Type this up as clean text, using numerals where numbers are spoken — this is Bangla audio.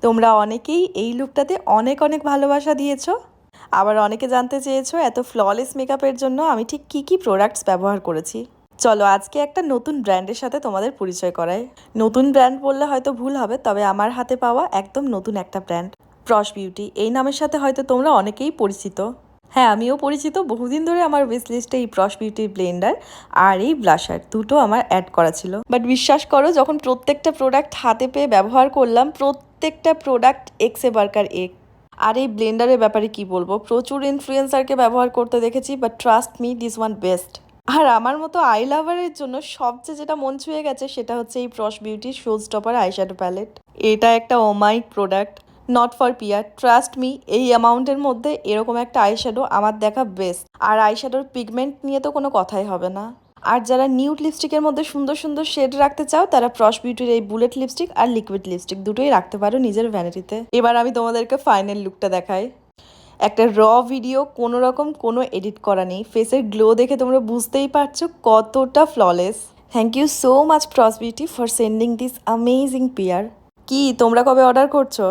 তোমরা অনেকেই এই লুকটাতে অনেক অনেক ভালোবাসা দিয়েছো। আবার অনেকে জানতে চেয়েছো এত ফ্ললেস মেকআপের জন্য আমি ঠিক কী কী প্রোডাক্টস ব্যবহার করেছি। চলো আজকে একটা নতুন ব্র্যান্ডের সাথে তোমাদের পরিচয় করাই। নতুন ব্র্যান্ড বললে হয়তো ভুল হবে, তবে আমার হাতে পাওয়া একদম নতুন একটা ব্র্যান্ড, প্রশ বিউটি। এই নামের সাথে হয়তো তোমরা অনেকেই পরিচিত। হ্যাঁ, আমিও পরিচিত। বহুদিন ধরে আমার উইশ লিস্টে এই প্রশ বিউটির ব্লেন্ডার আর এই ব্লাশার দুটো আমার অ্যাড করা ছিল। বাট বিশ্বাস করো, যখন প্রত্যেকটা প্রোডাক্ট হাতে পেয়ে ব্যবহার করলাম, প্রত্যেকটা প্রোডাক্ট এক্সে বার্কার এক। আর এই ব্লেন্ডারের ব্যাপারে কি বলবো, প্রচুর ইনফ্লুয়েন্সারকে ব্যবহার করতে দেখেছি, but trust me, this one best. আর আমার মতো আই লাভারের জন্য সবচেয়ে যেটা মন ছুঁয়ে গেছে সেটা হচ্ছে এই প্রশ বিউটির শো স্টপার আইশ্যাডো প্যালেট। এটা একটা ওমাইক product, not for PR, trust me. এই অ্যামাউন্টের মধ্যে এরকম একটা আইশ্যাডো আমার দেখা বেস্ট। আর আইশ্যাডোর পিগমেন্ট নিয়ে তো কোনো কথাই হবে না। আর যারা নিউড লিপস্টিকের মধ্যে সুন্দর সুন্দর শেড রাখতে চাও, তারা প্রশ বিউটির এই বুলেট লিপস্টিক আর লিকুইড লিপস্টিক দুটোই রাখতে পারো নিজের ভ্যানিটিতে। এবার আমি তোমাদেরকে ফাইনাল লুকটা দেখাই। একটা র ভিডিও, কোনো রকম কোনো এডিট করা নেই। ফেসের গ্লো দেখে তোমরা বুঝতেই পারছো কতটা flawless. Thank you so much Prosh Beauty for sending this amazing PR. কি তোমরা কবে অর্ডার করছো?